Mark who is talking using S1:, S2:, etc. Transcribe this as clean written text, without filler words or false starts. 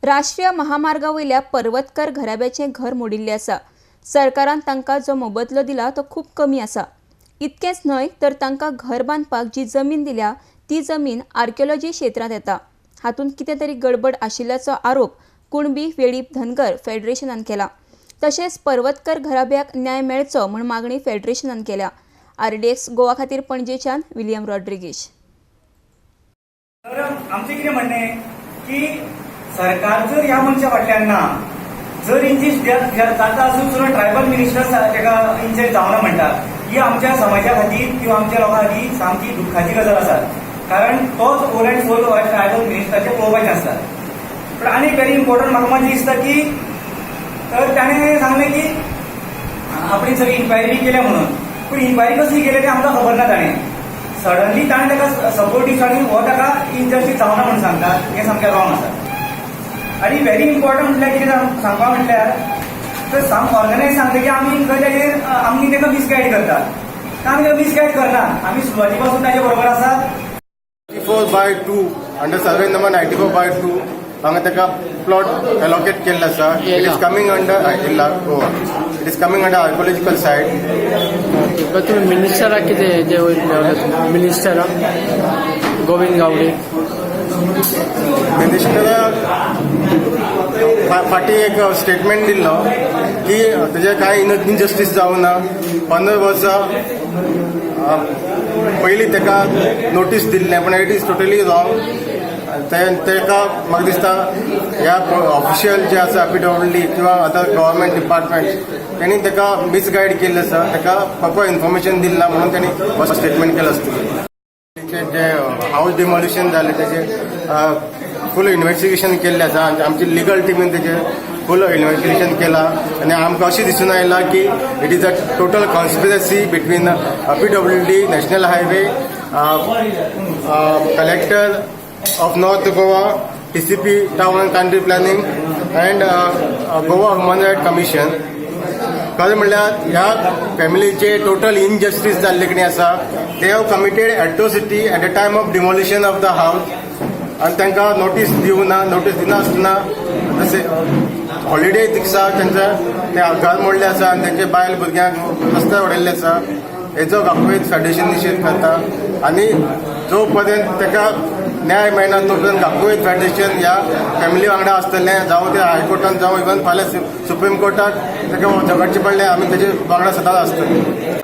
S1: राष्ट्रीय महामार्गावयल्या पर्वतकर घराब्याचें घर मोडिल्लें आसा। सरकारान तांकां जो मोबदलो दिला तो खूब कमी आसा। इतकेंच न्हय तर तांकां घर बांदपाक जी जमीन दिल्या ती जमीन आर्किओलॉजी क्षेत्रांत येता। हातूंत कितें तरी गडबड आशिल्ल्याचो आरोप कुणबी वेळीप धनगर फेडरेशनान केला। तशेंच पर्वतकर घराब्याक न्याय मेळचो म्हूण मागणी फेडरेशनान केल्या। RDX गोवा खातीर पणजेच्यान विलियम रॉड्रिगीस।
S2: तर आमचे कितें म्हणणें की सरकार जर ह्या मनशा फाटल्यान ना, जर इंची जाता आसून सुद्दां ट्रायबल मिनिस्टर ताका इंचेर जावना म्हणटा, ही आमच्या समाजा खातीर किंवा आमच्या लोकां खातीर सामकी दुख्खाची गजाल आसा। कारण तोच ओल अँड सोल ट्रायबल मिनिस्टराचेर पळोवपाचें आसता। पण आनी व्हेरी इम्पॉर्टंट म्हाका मातशें दिसता की तर ताणें सांगलें की आपणी सगळी इन्क्वायरी केल्या म्हणून, पूण इन्क्वायरी कसली केली तें आमकां खबर ना। ताणें सडनली ताणें ताका सपोर्ट दिवपाक हो ताका इनजस्टीस जावना म्हणून सांगता, हें सामकें रॉंग आसा। आनी व्हेरी इम्पॉर्टंट म्हटल्यार कितें सांगपा म्हटल्यार तर ऑर्गनायज सांगता की आमी खंय ताजेर आमी ताका मिसगायड करता। आमी ताका मिसगायड करना, आमी सुरवाती पासून ताजे बरोबर आसा।
S3: 94/2 अंडर सर्वे नंबर 94/2 हांगा ताका प्लॉट एलोकेट केल्लो आसा। It is coming under Goa. It is coming under archaeological site.
S4: तुम्ही मिनिस्टराक कितें जे मिनिस्टराक गोविंद गावडे
S3: मिनिस्टराक फाटी एक स्टेटमेंट दिल्लो की तेजे कांय इनजस्टीस जावं ना। 15 वर्सां पयलीं ताका नोटीस दिल्लें, पण इट इज टोटली रॉंग। ताका म्हाका दिसता ह्या ऑफिशियल जे आसा PWD किंवा अदर गव्हर्मेंट डिपार्टमेंट त्यांनी ताका मिसगायड केल्लें आसा। ताका प्रॉपर इन्फॉर्मेशन दिलना म्हणून त्यांनी असो स्टेटमेंट केलो आसतलें। जे हाऊस डिमोलिशन जालें तेजे फूल इन्व्हेस्टिगेशन केल्लें आसा। आमची लिगल टिमीन तेजे फूल इन्व्हेस्टिगेशन केला आनी आमकां अशें दिसून आयलां की it is a total conspiracy between PWD, national highway, collector of North Goa, TCP Town and Country Planning and Goa Human Rights Commission. खरें म्हणल्यार ह्या फॅमिलीचे टोटल इनजस्टीस जाल्ले कितें आसा, they have committed atrocity at the time of demolition of the house आनी तांकां notice दिवना। Notice दिना आसतना तशें हॉलिडे दिसा तेंचें घर मोडलें आसा आनी तेंचे बायल भुरग्यांक रस्त्यार उडयल्ले आसा। हेजो गांवकरी फेडरेशन निशेध करता आनी जो पर्यंत ताका न्याय मेळना तो पर्यंत गांवकरी फेडरेशन ह्या फॅमिली वांगडा आसतलें। जावं ते हायकोर्टान जावं इवन फाल्यां सुप्रीम कोर्टाक ताका झगडचें पडलें, आमी तेजे वांगडा सदांच आसतलीं।